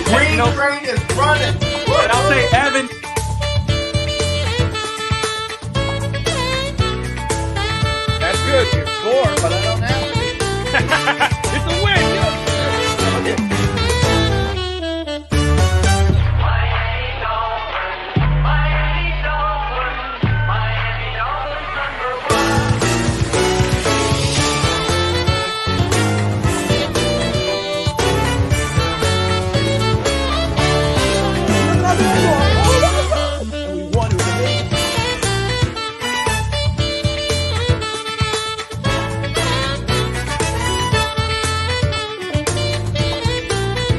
Green Train is running. And I'll say Evan. That's good. You're sore, but I don't have to be. It's a win.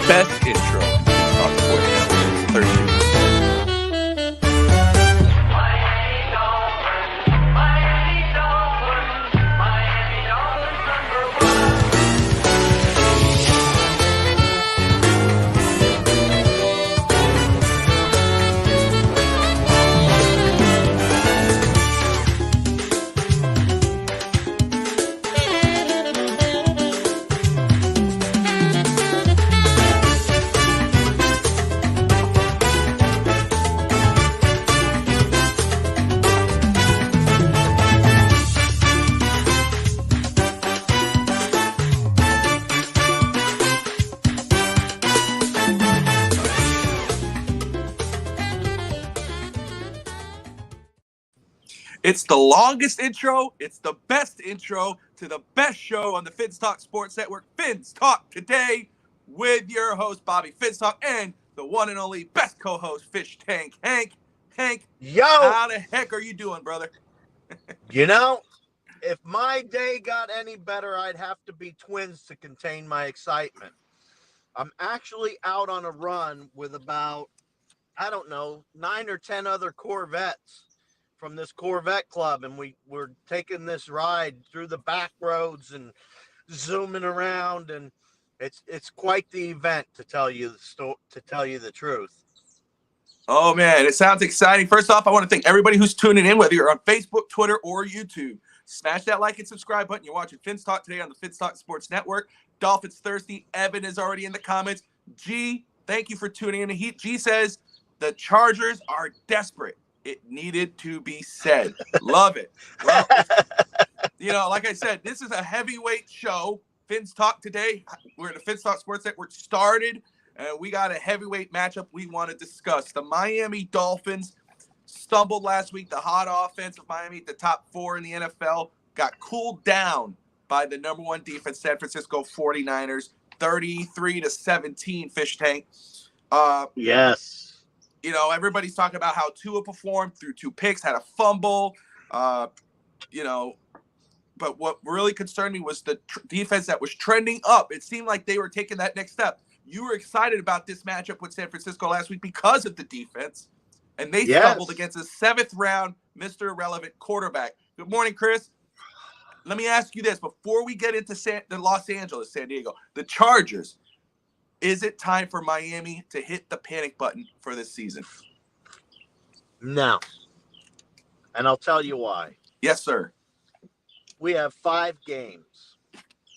Best intro. Talk Sports Network. Thursday. It's the longest intro. It's the best intro to the best show on the Fins Talk Sports Network. Fins Talk today with your host, Bobby Finstock, and the one and only best co-host, Fish Tank Hank. Hank, yo, how the heck are you doing, brother? You know, if my day got any better, I'd have to be Twins to contain my excitement. I'm actually out on a run with about, 9 or 10 other Corvettes from this Corvette club, and we're taking this ride through the back roads and zooming around, and it's quite the event, to tell you the truth. Oh, man, it sounds exciting. First off, I want to thank everybody who's tuning in, whether you're on Facebook, Twitter, or YouTube. Smash that like and subscribe button. You're watching Fins Talk today on the Fins Talk Sports Network. Dolphins thirsty. Evan is already in the comments. G, thank you for tuning in. G says, the Chargers are desperate. It needed to be said. Love it. Well, like I said, this is a heavyweight show. Fins Talk today. We're at the Fins Talk Sports Network started. And we got a heavyweight matchup we want to discuss. The Miami Dolphins stumbled last week. The hot offense of Miami, the top 4 in the NFL, got cooled down by the number 1 defense, San Francisco 49ers, 33-17, Fish Tank. Yes. Everybody's talking about how Tua performed through 2 picks, had a fumble, but what really concerned me was the defense that was trending up. It seemed like they were taking that next step. You were excited about this matchup with San Francisco last week because of the defense, and they stumbled against a 7th-round Mr. Irrelevant quarterback. Good morning, Chris. Let me ask you this. Before we get into the Los Angeles, San Diego, the Chargers, is it time for Miami to hit the panic button for this season? No. And I'll tell you why. Yes, sir. We have 5 games,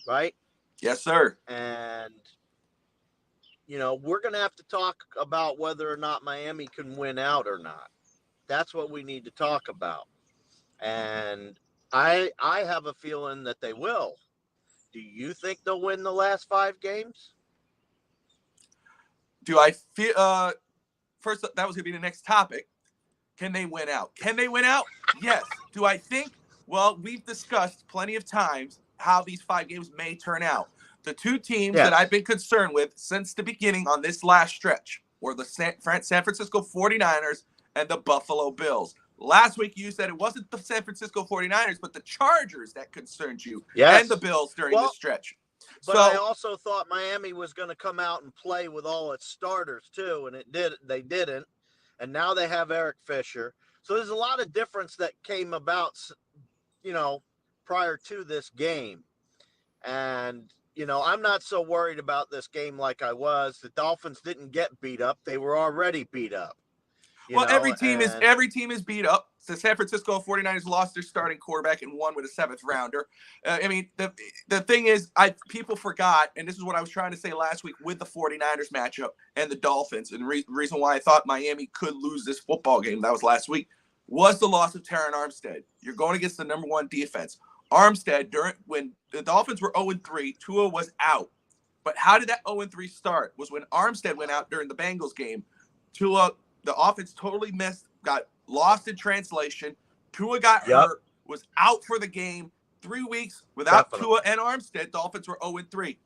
right? Yes, sir. And we're going to have to talk about whether or not Miami can win out or not. That's what we need to talk about. And I have a feeling that they will. Do you think they'll win the last 5 games? Do I feel first, that was going to be the next topic. Can they win out? Can they win out? Yes. Do I think? Well, we've discussed plenty of times how these 5 games may turn out. The 2 teams that I've been concerned with since the beginning on this last stretch were the San Francisco 49ers and the Buffalo Bills. Last week, you said it wasn't the San Francisco 49ers, but the Chargers that concerned you and the Bills during this stretch. But I also thought Miami was going to come out and play with all its starters, too, and they didn't. And now they have Eric Fisher. So there's a lot of difference that came about, prior to this game. And I'm not so worried about this game like I was. The Dolphins didn't get beat up. They were already beat up. You Well, know, every team is beat up. The San Francisco 49ers lost their starting quarterback and won with a seventh rounder. I mean, the thing is, people forgot, and this is what I was trying to say last week with the 49ers matchup and the Dolphins, and reason why I thought Miami could lose this football game, that was last week, was the loss of Terron Armstead. You're going against the number one defense. Armstead, when the Dolphins were 0-3, Tua was out. But how did that 0-3 start? Was when Armstead went out during the Bengals game. Tua, the offense totally got lost in translation. Tua got hurt, was out for the game. 3 weeks without Tua and Armstead. Dolphins were 0-3.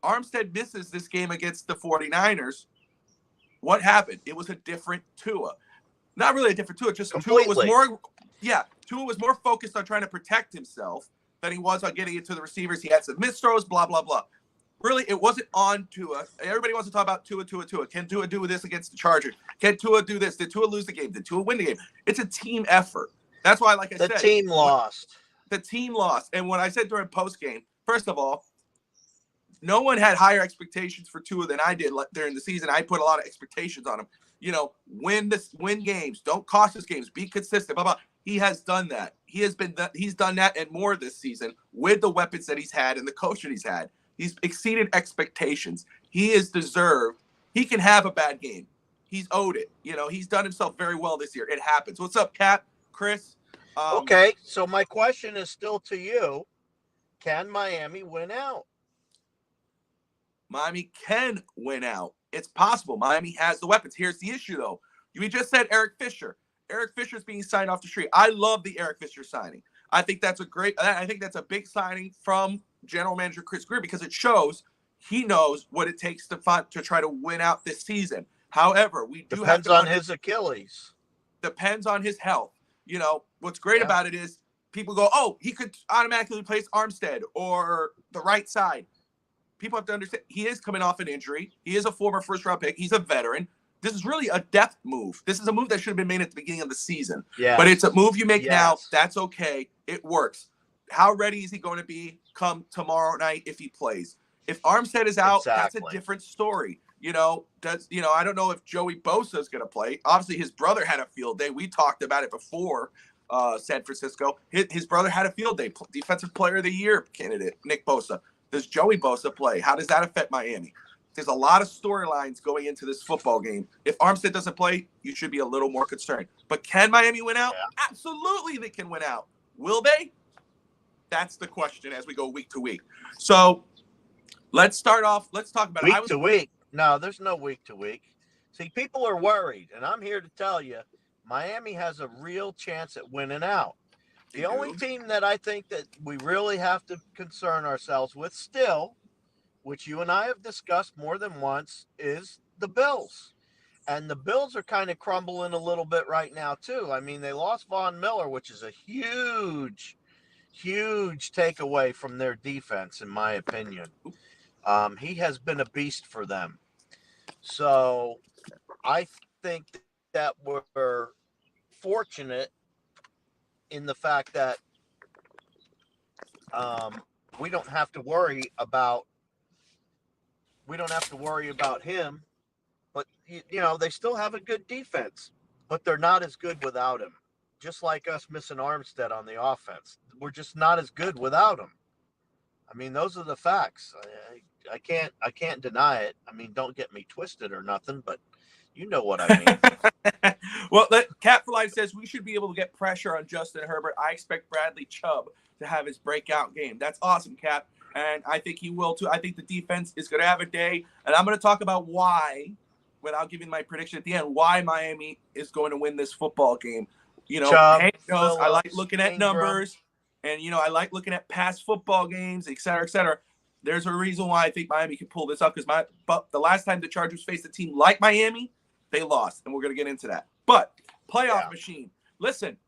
Armstead misses this game against the 49ers. What happened? It was a different Tua. Not really a different Tua, just Completely. Tua was more focused on trying to protect himself than he was on getting it to the receivers. He had some missed throws, blah, blah, blah. Really, it wasn't on Tua. Everybody wants to talk about Tua. Can Tua do this against the Chargers? Can Tua do this? Did Tua lose the game? Did Tua win the game? It's a team effort. That's why, like I said, the team lost. The team lost. And when I said during post-game, first of all, no one had higher expectations for Tua than I did during the season. I put a lot of expectations on him. You know, win games. Don't cost us games. Be consistent. Blah, blah. He has done that. He's done that and more this season with the weapons that he's had and the coach that he's had. He's exceeded expectations. He is deserved. He can have a bad game. He's owed it. You know, he's done himself very well this year. It happens. What's up, Cap? Chris? Okay, so my question is still to you. Can Miami win out? Miami can win out. It's possible. Miami has the weapons. Here's the issue, though. We just said Eric Fisher. Eric Fisher's being signed off the street. I love the Eric Fisher signing. I think that's a big signing from general manager Chris Greer because it shows he knows what it takes to try to win out this season. However, we do depends have to on his Achilles. Depends on his health. You know, what's great about it is people go, oh, he could automatically replace Armstead or the right side. People have to understand he is coming off an injury. He is a former first-round pick. He's a veteran. This is really a depth move. This is a move that should have been made at the beginning of the season. Yeah. But it's a move you make now. That's okay. It works. How ready is he going to be come tomorrow night if he plays? If Armstead is out, that's a different story. You know, I don't know if Joey Bosa is going to play. Obviously, his brother had a field day. We talked about it before San Francisco. His brother had a field day. Defensive Player of the Year candidate, Nick Bosa. Does Joey Bosa play? How does that affect Miami? There's a lot of storylines going into this football game. If Armstead doesn't play, you should be a little more concerned. But can Miami win out? Yeah. Absolutely, they can win out. Will they? That's the question as we go week to week. So let's start off. Let's talk about week to week. No, there's no week to week. See, people are worried, and I'm here to tell you, Miami has a real chance at winning out. The only team that I think that we really have to concern ourselves with still, which you and I have discussed more than once, is the Bills. And the Bills are kind of crumbling a little bit right now, too. I mean, they lost Von Miller, which is a huge takeaway from their defense, in my opinion. He has been a beast for them. So I think that we're fortunate in the fact that we don't have to worry about him. But, you know, they still have a good defense, but they're not as good without him. Just like us missing Armstead on the offense. We're just not as good without him. I mean, those are the facts. I can't deny it. I mean, don't get me twisted or nothing, but you know what I mean. Well, Cat for Life says we should be able to get pressure on Justin Herbert. I expect Bradley Chubb to have his breakout game. That's awesome, Cap. And I think he will, too. I think the defense is going to have a day. And I'm going to talk about why, without giving my prediction at the end, why Miami is going to win this football game. You know, Hank knows I like looking at numbers. And, you know, I like looking at past football games, et cetera, et cetera. There's a reason why I think Miami can pull this up because the last time the Chargers faced a team like Miami, they lost. And we're going to get into that. But playoff machine. Listen,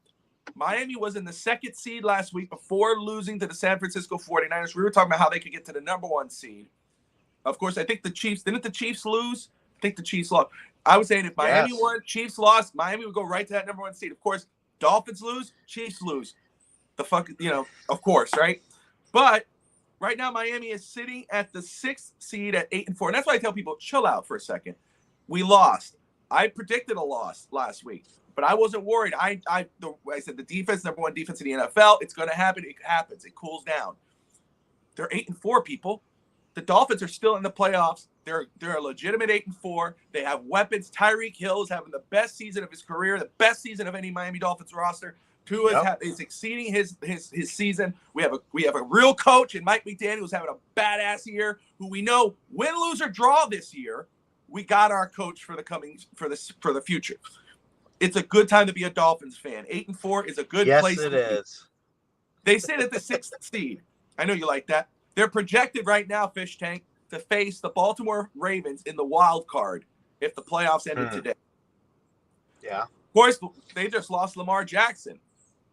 Miami was in the second seed last week before losing to the San Francisco 49ers. We were talking about how they could get to the number one seed. Of course, I think the Chiefs – didn't the Chiefs lose? I think the Chiefs lost. I was saying if Miami won, Chiefs lost, Miami would go right to that number one seed. Of course, Dolphins lose, Chiefs lose. Of course, right? But right now, Miami is sitting at the 6th seed at 8-4. And that's why I tell people, chill out for a second. We lost. I predicted a loss last week, but I wasn't worried. I said the defense, number one defense in the NFL. It's going to happen. It happens. It cools down. They're 8-4, people. The Dolphins are still in the playoffs. They're a legitimate 8-4. They have weapons. Tyreek Hill is having the best season of his career, the best season of any Miami Dolphins roster. Tua is exceeding his season. We have a real coach in Mike McDaniel who's having a badass year. Who we know win, lose, or draw this year. We got our coach for the future. It's a good time to be a Dolphins fan. 8-4 is a good place. Yes, it is. They sit at the 6th seed. I know you like that. They're projected right now, Fish Tank, to face the Baltimore Ravens in the wild card if the playoffs ended today. Yeah. Of course, they just lost Lamar Jackson,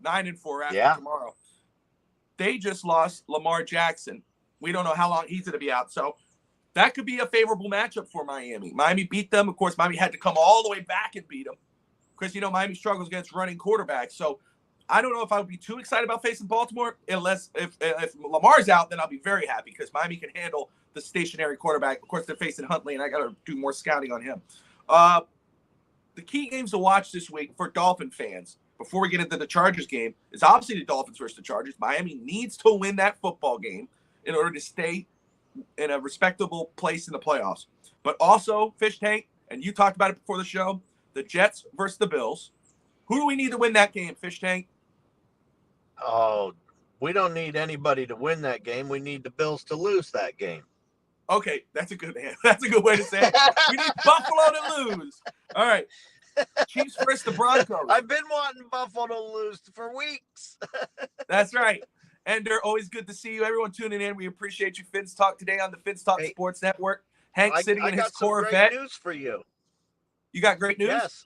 9-4 after tomorrow. They just lost Lamar Jackson. We don't know how long he's going to be out. So that could be a favorable matchup for Miami. Miami beat them. Of course, Miami had to come all the way back and beat them because, Miami struggles against running quarterbacks. So I don't know if I would be too excited about facing Baltimore unless if Lamar's out, then I'll be very happy because Miami can handle the stationary quarterback. Of course, they're facing Huntley, and I got to do more scouting on him. The key games to watch this week for Dolphin fans before we get into the Chargers game is obviously the Dolphins versus the Chargers. Miami needs to win that football game in order to stay in a respectable place in the playoffs. But also, Fish Tank, and you talked about it before the show, the Jets versus the Bills. Who do we need to win that game, Fish Tank? Oh, we don't need anybody to win that game. We need the Bills to lose that game. Okay, that's a good way to say it. We need Buffalo to lose. All right. Chiefs versus the Broncos. I've been wanting Buffalo to lose for weeks. That's right. And they're always good to see you. Everyone tuning in. We appreciate you. Fins Talk today on the Fins Talk Sports Network. Hank sitting in his Corvette. I got some great news for you. You got great news? Yes,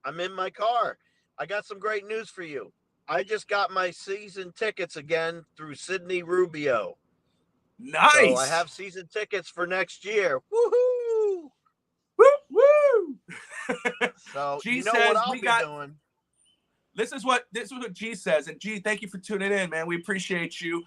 I'm in my car. I got some great news for you. I just got my season tickets again through Sydney Rubio. Nice. So I have season tickets for next year. Woohoo! Woo woo! So G you know says what I'll be doing. This is what G says. And G, thank you for tuning in, man. We appreciate you.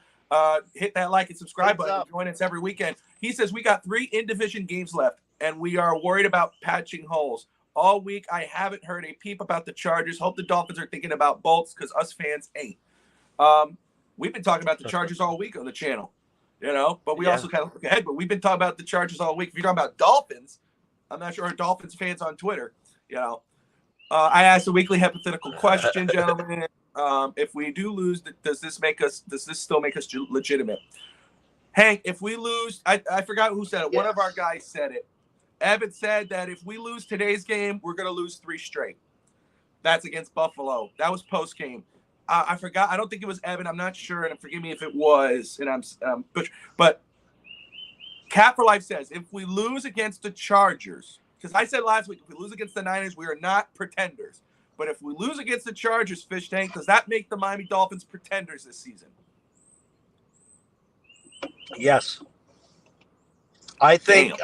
Hit that like and subscribe button. Join us every weekend. He says we got 3 in-division games left, and we are worried about patching holes. All week, I haven't heard a peep about the Chargers. Hope the Dolphins are thinking about bolts because us fans ain't. We've been talking about the Chargers all week on the channel, but we also kind of look ahead. But we've been talking about the Chargers all week. If you're talking about Dolphins, I'm not sure our Dolphins fans on Twitter, I asked a weekly hypothetical question, gentlemen. If we do lose, does this still make us legitimate? Hank, if we lose, I forgot who said it. Yes. One of our guys said it. Evan said that if we lose today's game, we're going to lose 3 straight. That's against Buffalo. That was post game. I forgot. I don't think it was Evan. I'm not sure, and forgive me if it was. And but Cat for Life says if we lose against the Chargers, because I said last week if we lose against the Niners, we are not pretenders. But if we lose against the Chargers, Fish Tank, does that make the Miami Dolphins pretenders this season? Yes. I think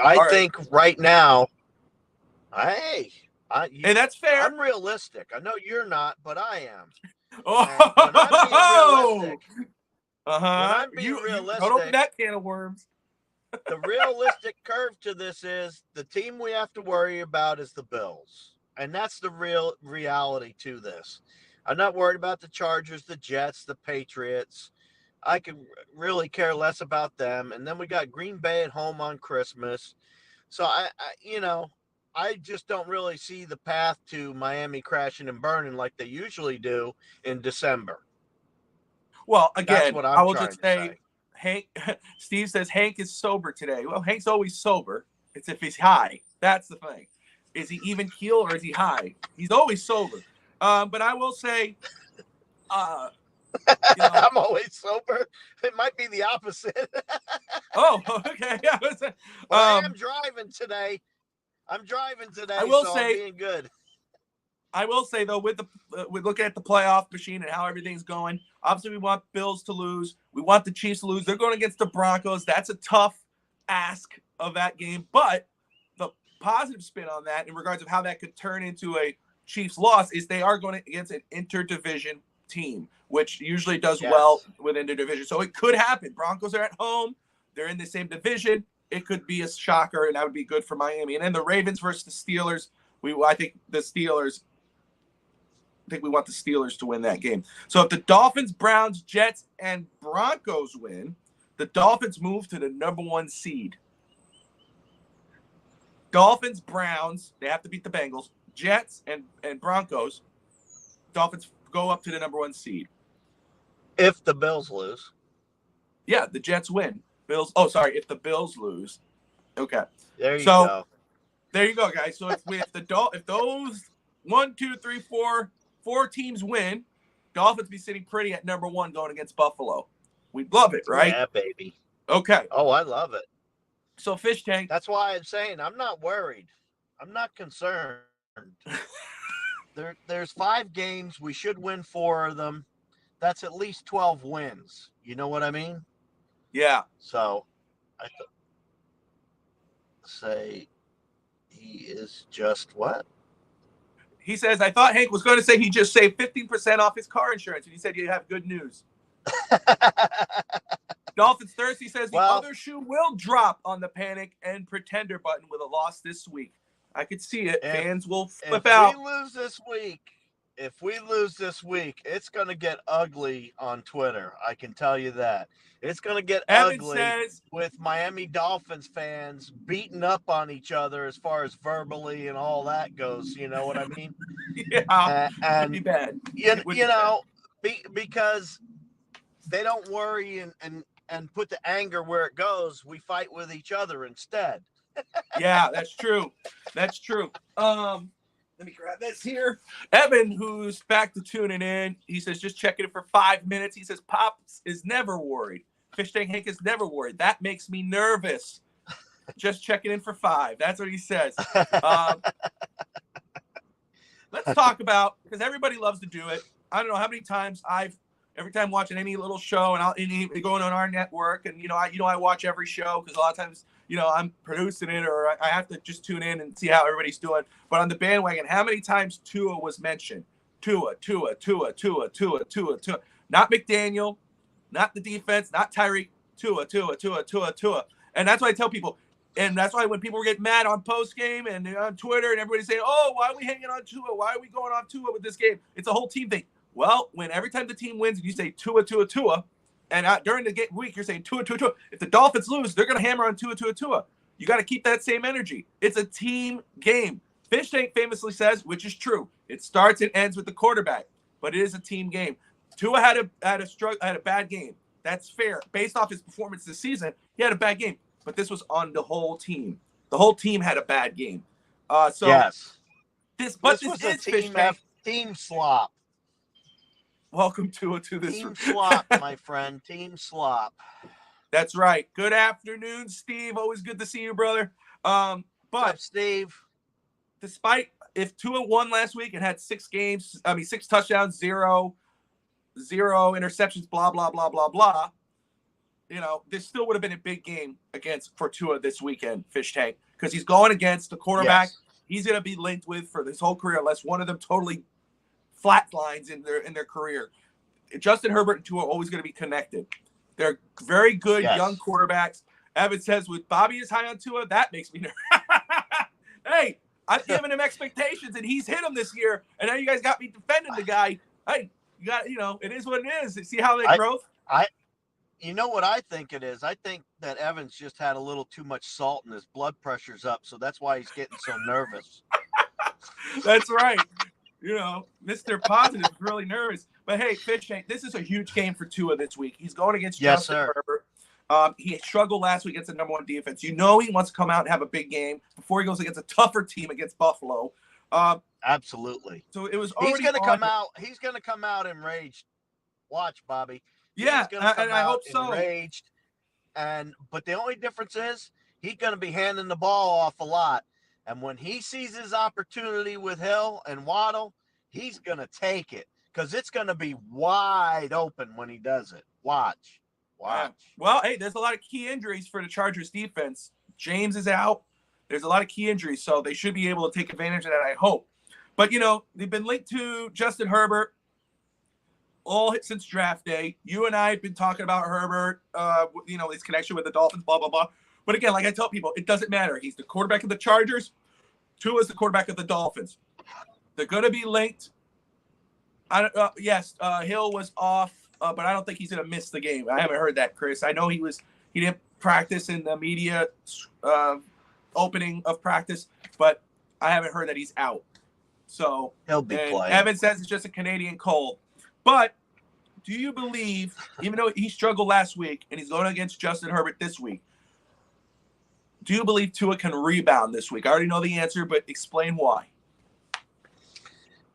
right now, hey, that's fair. I'm realistic. I know you're not, but I am. Oh, I'm being realistic. Don't open that can of worms. The realistic curve to this is the team we have to worry about is the Bills, and that's the real reality to this. I'm not worried about the Chargers, the Jets, the Patriots. I could really care less about them. And then we got Green Bay at home on Christmas. So I just don't really see the path to Miami crashing and burning like they usually do in December. Well, again, that's what I will trying just to say, Hank. Steve says Hank is sober today. Well, Hank's always sober. It's if he's high. That's the thing. Is he even keel or is he high? He's always sober. But I will say, I'm always sober. It might be the opposite. Oh, okay. Yeah. I am driving today. I will say, I'm being good. I will say though, with looking at the playoff machine and how everything's going, obviously we want Bills to lose. We want the Chiefs to lose. They're going against the Broncos. That's a tough ask of that game. But the positive spin on that, in regards of how that could turn into a Chiefs loss, is they are going against an interdivision team, which usually does well within the division. So it could happen. Broncos are at home. They're in the same division. It could be a shocker, and that would be good for Miami. And then the Ravens versus the Steelers. I think the Steelers. I think we want the Steelers to win that game. So if the Dolphins, Browns, Jets, and Broncos win, the Dolphins move to the number 1 seed. Dolphins, Browns, they have to beat the Bengals. Jets and Broncos, Dolphins go up to the number 1 seed. If the Bills lose. Yeah, the Jets win. If the Bills lose. Okay. There you go. There you go, guys. So if those 1, 2, 3, 4 teams win, Dolphins be sitting pretty at number 1 going against Buffalo. We'd love it, right? Yeah, baby. Okay. Oh, I love it. So Fish Tank. That's why I'm saying I'm not worried. I'm not concerned. There's 5 games. We should win 4 of them. That's at least 12 wins. You know what I mean? Yeah. So I say he is just what? He says, I thought Hank was going to say he just saved 15% off his car insurance. And he said, you have good news. Dolphins Thirsty says the other shoe will drop on the panic and pretender button with a loss this week. I could see it. Fans will flip out. If we lose this week, it's going to get ugly on Twitter. I can tell you that. It's going to get ugly with Miami Dolphins fans beating up on each other as far as verbally and all that goes. You know what I mean? Yeah, and it'd be bad. Because they don't worry and put the anger where it goes. We fight with each other instead. Yeah, that's true. That's true. Let me grab this here. Evan, who's back to tuning in, he says, just checking it for 5 minutes. He says, Pops is never worried. Fish Tank Hank is never worried. That makes me nervous. Just checking in for 5. That's what he says. Let's talk about, because everybody loves to do it. I don't know how many times every time watching any little show, and going on our network, and I watch every show because a lot of times I'm producing it, or I have to just tune in and see how everybody's doing. But on the bandwagon, how many times Tua was mentioned? Tua. Not McDaniel, not the defense, not Tyreek. Tua. And that's why I tell people, and that's why when people get mad on post game and on Twitter and everybody's saying, oh, why are we hanging on Tua? Why are we going on Tua with this game? It's a whole team thing. Well, when every time the team wins, you say Tua, and during the week you're saying Tua. If the Dolphins lose, they're going to hammer on Tua. You got to keep that same energy. It's a team game. Fish Tank famously says, which is true, it starts and ends with the quarterback, but it is a team game. Tua had a bad game. That's fair. Based off his performance this season, he had a bad game, but this was on the whole team. The whole team had a bad game. Yes. This was a team slop. Welcome to this team slop, my friend. Team slop. That's right. Good afternoon, Steve. Always good to see you, brother. But what's up, Steve? Despite if Tua won last week and had 6 touchdowns, zero interceptions, blah blah blah blah blah. This still would have been a big game for Tua this weekend, Fish Tank, because he's going against the quarterback he's going to be linked with for his whole career, unless one of them totally flatlines in their career. Justin Herbert and Tua are always going to be connected. They're very good young quarterbacks. Evan says, with Bobby is high on Tua, that makes me nervous. Hey, I've given him expectations, and he's hit them this year, and now you guys got me defending the guy. Hey, you got, it is what it is. See how they grow? You know what I think it is? I think that Evans just had a little too much salt and his blood pressure's up, so that's why he's getting so nervous. That's right. Mr. Positive is really nervous. But hey, Fish Tank, this is a huge game for Tua this week. He's going against Justin Herbert. He struggled last week against the number 1 defense. He wants to come out and have a big game before he goes against a tougher team against Buffalo. Absolutely. So it was already He's going to come out enraged. Watch, Bobby. Yeah, and I hope so. Enraged. But the only difference is he's going to be handing the ball off a lot. And when he sees his opportunity with Hill and Waddle, he's going to take it because it's going to be wide open when he does it. Watch. Well, hey, there's a lot of key injuries for the Chargers defense. James is out. There's a lot of key injuries, so they should be able to take advantage of that, I hope. But, they've been linked to Justin Herbert all since draft day. You and I have been talking about Herbert, his connection with the Dolphins, blah, blah, blah. But again, like I tell people, it doesn't matter. He's the quarterback of the Chargers. Tua is the quarterback of the Dolphins. They're going to be linked. Hill was off, but I don't think he's going to miss the game. I haven't heard that, Chris. I know he didn't practice in the media opening of practice, but I haven't heard that he's out. So he'll be playing. Evan says it's just a Canadian cold. But do you believe, even though he struggled last week and he's going against Justin Herbert this week, do you believe Tua can rebound this week? I already know the answer, but explain why.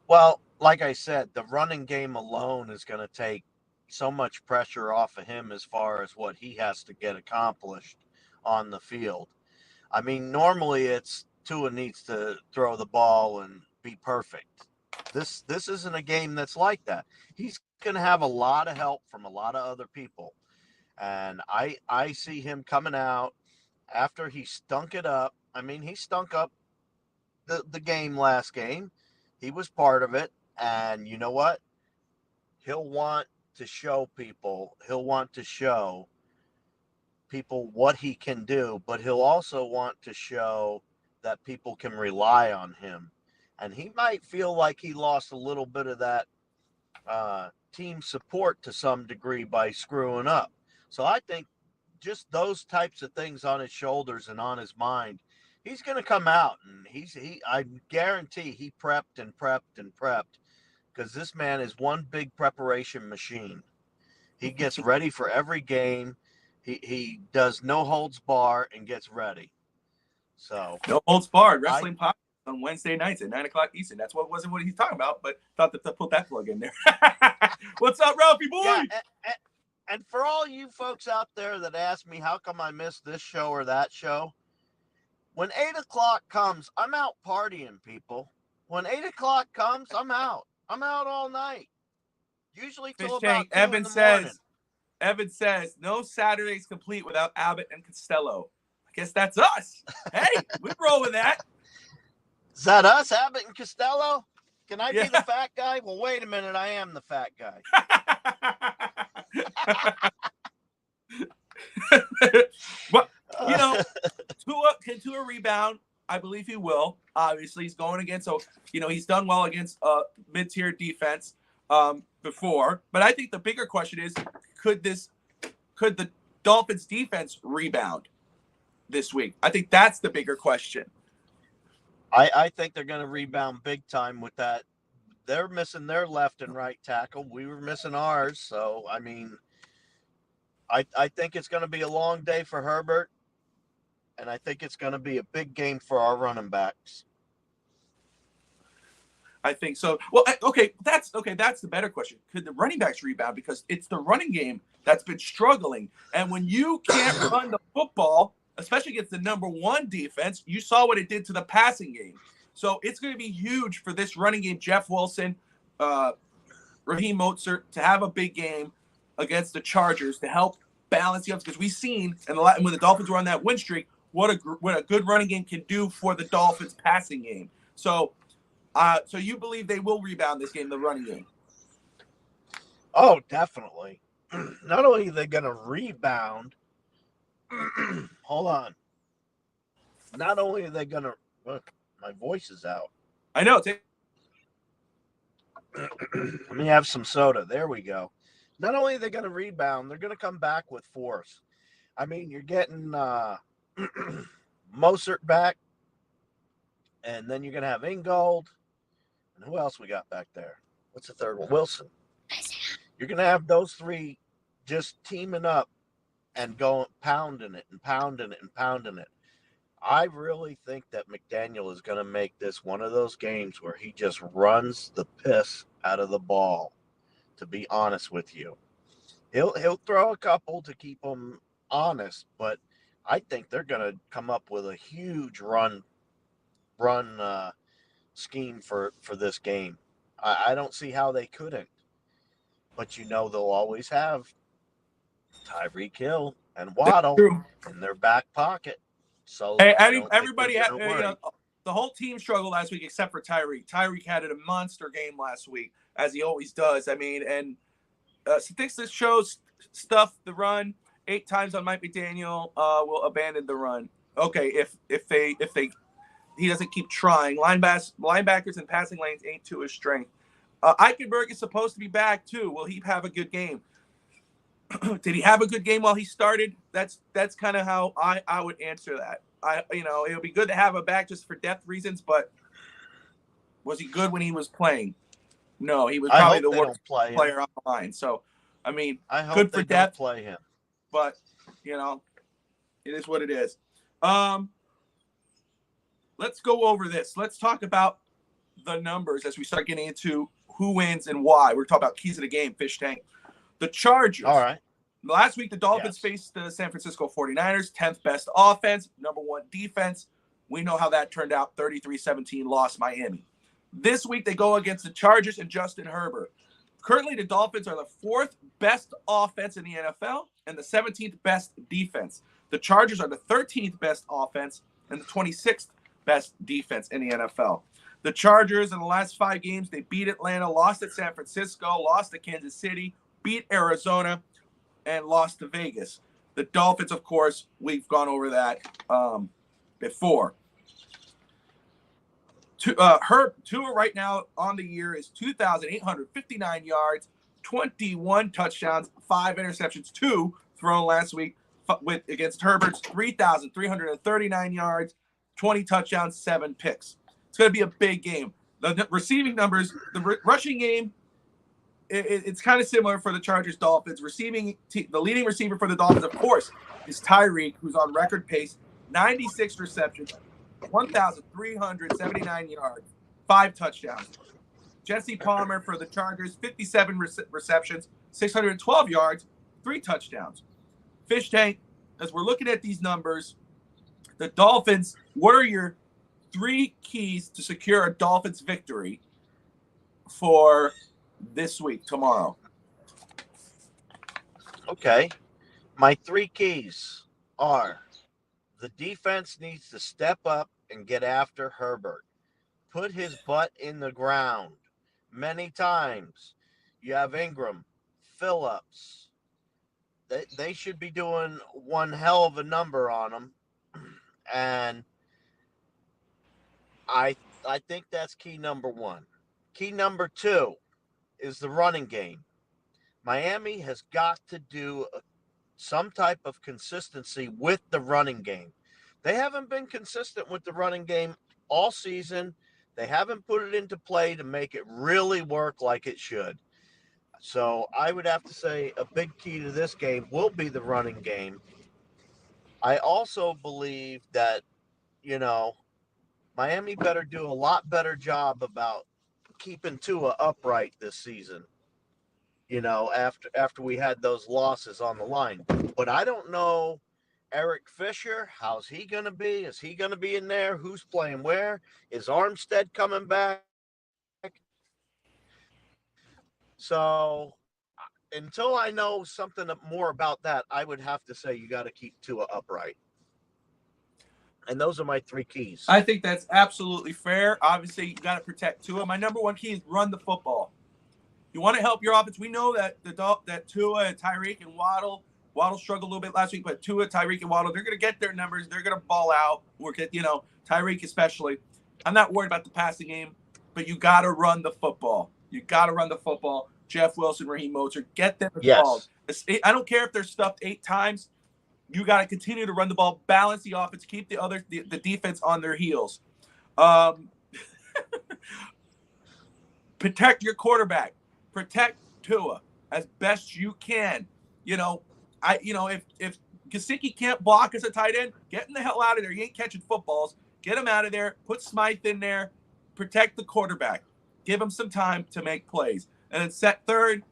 Well, like I said, the running game alone is going to take so much pressure off of him as far as what he has to get accomplished on the field. I mean, normally it's Tua needs to throw the ball and be perfect. This isn't a game that's like that. He's going to have a lot of help from a lot of other people. And I see him coming out after he stunk it up. I mean, he stunk up the game last game. He was part of it. And you know what? He'll want to show people. He'll want to show people what he can do, but he'll also want to show that people can rely on him. And he might feel like he lost a little bit of that team support to some degree by screwing up. So I think just those types of things on his shoulders and on his mind, he's going to come out and I guarantee he prepped and prepped and prepped, because this man is one big preparation machine. He gets ready for every game. He does no holds bar and gets ready. So no holds barred wrestling podcast on Wednesday nights at 9:00 Eastern. That's what wasn't what he's talking about, but thought to put that plug in there. What's up, Ralphie boy? Yeah, and for all you folks out there that ask me how come I missed this show or that show, when 8:00 comes, I'm out partying, people. When 8:00 comes, I'm out. I'm out all night. Usually till about 2 in the morning. Evan says, no Saturday's complete without Abbott and Costello. I guess that's us. Hey, we roll with that. Is that us, Abbott and Costello? Can I be the fat guy? Well, wait a minute. I am the fat guy. But, can Tua rebound? I believe he will. Obviously, he's going against, he's done well against mid-tier defense before. But I think the bigger question is, could the Dolphins defense rebound this week? I think that's the bigger question. I think they're going to rebound big time with that. They're missing their left and right tackle. We were missing ours. So, I mean, I think it's going to be a long day for Herbert. And I think it's going to be a big game for our running backs. I think so. Well, that's the better question. Could the running backs rebound? Because it's the running game that's been struggling. And when you can't run the football, especially against the number one defense, you saw what it did to the passing game. So it's going to be huge for this running game, Jeff Wilson, Raheem Mostert, to have a big game against the Chargers to help balance the ups. Because we've seen, and when the Dolphins were on that win streak, what a good running game can do for the Dolphins passing game. So you believe they will rebound this game, the running game? Oh, definitely. Not only are they going to rebound, hold on. Not only are they going to look, my voice is out. I know. Let me have some soda. There we go. Not only are they going to rebound, they're going to come back with force. I mean, you're getting Mostert back, and then you're going to have Ingold. And who else we got back there? What's the third one? Wilson. You're going to have those three just teaming up and going pounding it and pounding it and pounding it. I really think that McDaniel is going to make this one of those games where he just runs the piss out of the ball, to be honest with you. He'll throw a couple to keep them honest, but I think they're going to come up with a huge run scheme for this game. I don't see how they couldn't. But they'll always have Tyreek Hill and Waddle in their back pocket. So everybody had the whole team struggled last week except for Tyreek. Tyreek had a monster game last week, as he always does. I mean, and statistics shows stuff the run 8 times on Mike McDaniel will abandon the run. Okay, if they he doesn't keep trying. Linebackers and passing lanes ain't to his strength. Eichenberg is supposed to be back too. Will he have a good game? Did he have a good game while he started? That's kind of how I would answer that. It would be good to have him back just for depth reasons, but was he good when he was playing? No, he was probably the worst player on the line. So, I mean, good for depth. Play him, but it is what it is. Let's go over this. Let's talk about the numbers as we start getting into who wins and why. We're talking about keys of the game, Fish Tank. The Chargers. All right. Last week, the Dolphins faced the San Francisco 49ers, 10th best offense, number 1 defense. We know how that turned out, 33-17, lost Miami. This week, they go against the Chargers and Justin Herbert. Currently, the Dolphins are the 4th best offense in the NFL and the 17th best defense. The Chargers are the 13th best offense and the 26th best defense in the NFL. The Chargers, in the last 5 games, they beat Atlanta, lost at San Francisco, lost to Kansas City, beat Arizona, and lost to Vegas. The Dolphins, of course, we've gone over that before. Tua right now on the year is 2,859 yards, 21 touchdowns, 5 interceptions, 2 thrown last week against Herbert's 3,339 yards, 20 touchdowns, 7 picks. It's going to be a big game. The receiving numbers, the rushing game, it's kind of similar for the Chargers Dolphins. The leading receiver for the Dolphins, of course, is Tyreek, who's on record pace, 96 receptions, 1,379 yards, 5 touchdowns. Jesse Palmer for the Chargers, 57 receptions, 612 yards, 3 touchdowns. Fish Tank, as we're looking at these numbers, the Dolphins, what are your 3 keys to secure a Dolphins victory for this week, tomorrow? Okay. My 3 keys are: the defense needs to step up and get after Herbert. Put his butt in the ground many times. You have Ingram, Phillips. They should be doing one hell of a number on him. And I think that's key number 1. Key number 2 is the running game. Miami has got to do some type of consistency with the running game. They haven't been consistent with the running game all season. They haven't put it into play to make it really work like it should. So I would have to say a big key to this game will be the running game. I also believe that, Miami better do a lot better job about keeping Tua upright this season, after we had those losses on the line. But I don't know Eric Fisher. How's he going to be? Is he going to be in there? Who's playing where? Is Armstead coming back? So until I know something more about that, I would have to say you got to keep Tua upright. And those are my 3 keys. I think that's absolutely fair. Obviously, you got to protect Tua. My number 1 key is run the football. You want to help your offense. We know that that Tua and Tyreek and Waddle struggled a little bit last week, but Tua, Tyreek, and Waddle, they're going to get their numbers. They're going to ball out. Tyreek especially. I'm not worried about the passing game, but you got to run the football. Jeff Wilson, Raheem Mostert, get them involved. Yes. I don't care if they're stuffed 8 times. You got to continue to run the ball, balance the offense, keep the defense on their heels. Protect your quarterback. Protect Tua as best you can. If Gesicki can't block as a tight end, get him the hell out of there. You ain't catching footballs. Get him out of there. Put Smythe in there. Protect the quarterback. Give him some time to make plays. And then set third,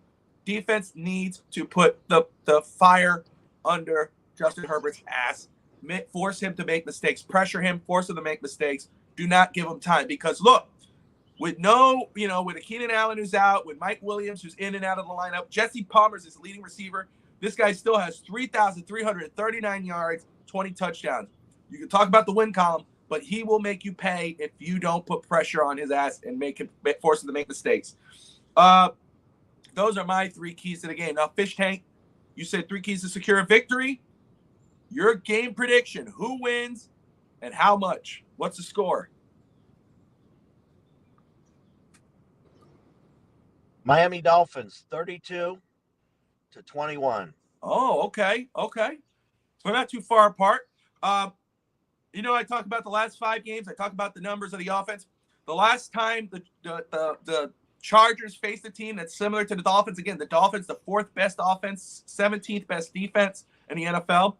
defense needs to put the fire under Justin Herbert's ass. Force him to make mistakes. Pressure him. Force him to make mistakes. Do not give him time. Because, look, with a Keenan Allen who's out, with Mike Williams who's in and out of the lineup, Jesse Palmer's his leading receiver. This guy still has 3,339 yards, 20 touchdowns. You can talk about the win column, but he will make you pay if you don't put pressure on his ass and force him to make mistakes. Those are my 3 keys to the game. Now, Fish Tank, you said 3 keys to secure a victory. Your game prediction: who wins and how much? What's the score? Miami Dolphins 32-21. Oh, okay. So we're not too far apart. I talk about the last 5 games. I talk about the numbers of the offense. The last time the Chargers faced a team that's similar to the Dolphins, again, the Dolphins, the 4th best offense, 17th best defense in the NFL.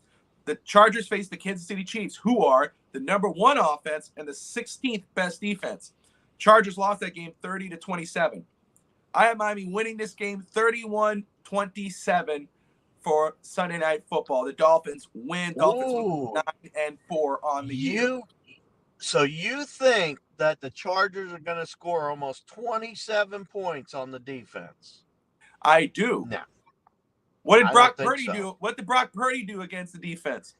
The Chargers faced the Kansas City Chiefs, who are the number 1 offense and the 16th best defense. Chargers lost that game 30-27. I have Miami winning this game 31-27 for Sunday Night Football. The Dolphins win. Dolphins 9-4 on the year. So you think that the Chargers are going to score almost 27 points on the defense? I do. No. What did Brock Purdy do? What did Brock Purdy do against the defense?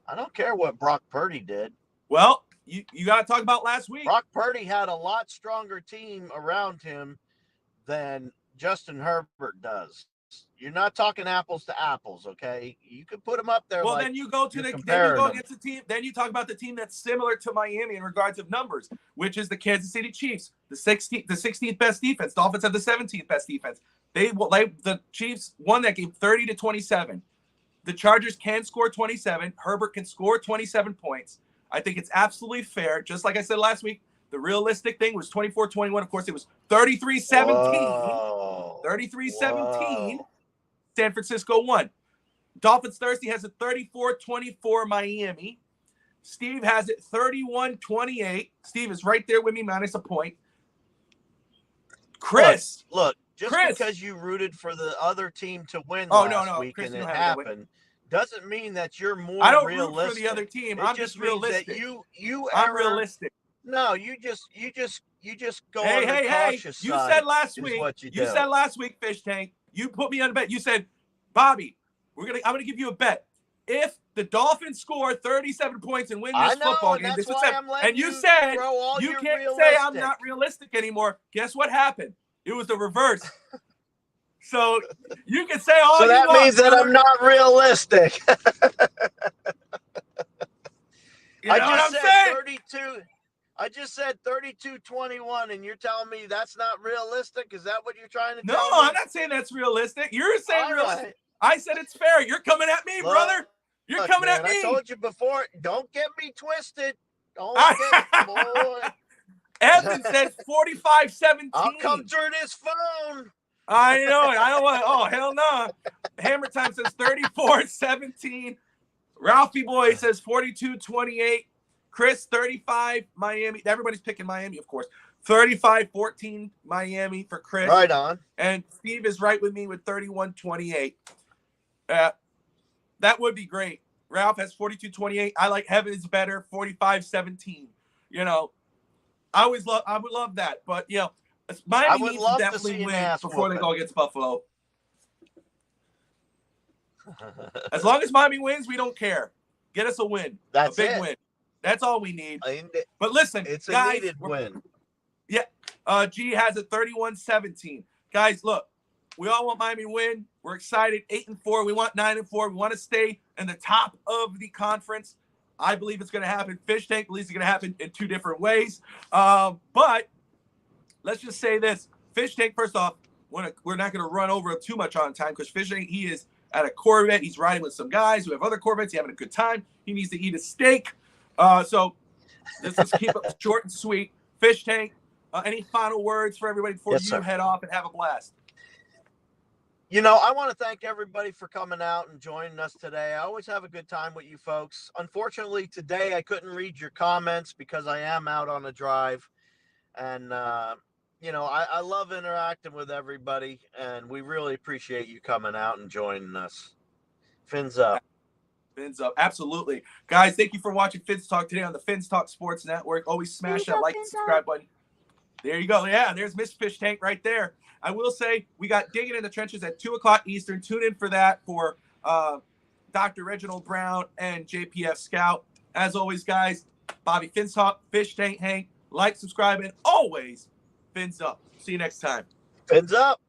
I don't care what Brock Purdy did. Well, you got to talk about last week. Brock Purdy had a lot stronger team around him than Justin Herbert does. You're not talking apples to apples, okay? You could put them up there. Well, then you go against the team. Then you talk about the team that's similar to Miami in regards of numbers, which is the Kansas City Chiefs, the 16th best defense. Dolphins have the 17th best defense. The Chiefs won that game 30-27. The Chargers can score 27. Herbert can score 27 points. I think it's absolutely fair. Just like I said last week, the realistic thing was 24-21. Of course, it was 33-17. 33-17. San Francisco won. Dolphins Thursday has a 34-24 Miami. Steve has it 31-28. Steve is right there with me, minus a point. Chris. Look, because you rooted for the other team to win last week Chris, and it happened, doesn't mean that you're more realistic. I don't root for the other team. I'm just realistic. I'm realistic. No, you just go on the cautious side. You said last week. You said last week, Fish Tank. You put me on a bet. You said, Bobby, I'm gonna give you a bet. If the Dolphins score 37 points and win this football game, and you said you can't say I'm not realistic anymore. Guess what happened? It was the reverse. So you can say all you want. So that means that I'm not realistic. I just said 32-21, and you're telling me that's not realistic? Is that what you're trying to tell me? No, I'm not saying that's realistic. You're saying realistic. I said it's fair. You're coming at me, brother. You're coming at me. I told you before, don't get me twisted. Boy. Evan said 45-17. I'll come through this phone. I know it. I don't want. Oh, hell no. Hammer Time says 34-17. Ralphie Boy says 42-28. Chris, 35, Miami. Everybody's picking Miami, of course. 35-14, Miami for Chris. Right on. And Steve is right with me with 31-28. That would be great. Ralph has 42-28. I like Heaven's better, 45-17. I would love that. But, Miami needs to definitely win before they go against Buffalo. As long as Miami wins, we don't care. Get us a win. That's a big win. That's all we need. But listen, it's guys, a needed win. Yeah. G has a 31-17. Guys, look, we all want Miami to win. We're excited. 8-4. We want 9-4. We want to stay in the top of the conference. I believe it's going to happen. Fish Tank believes it's going to happen in 2 different ways. But let's just say this. Fish Tank, first off, we're not going to run over too much on time because Fish Tank, he is at a Corvette. He's riding with some guys who have other Corvettes. He's having a good time. He needs to eat a steak. So let's keep it short and sweet. Fish Tank, any final words for everybody before you head off and have a blast? I want to thank everybody for coming out and joining us today. I always have a good time with you folks. Unfortunately, today I couldn't read your comments because I am out on a drive. And, I love interacting with everybody, and we really appreciate you coming out and joining us. Fins up. Fins up. Absolutely. Guys, thank you for watching Fins Talk today on the Fins Talk Sports Network. Always smash that like and subscribe button. There you go. Yeah, there's Miss Fish Tank right there. I will say we got Digging in the Trenches at 2 o'clock Eastern. Tune in for that for Dr. Reginald Brown and JPF Scout. As always, guys, Bobby Fins Talk, Fish Tank Hank. Like, subscribe, and always Fins up. See you next time. Fins up.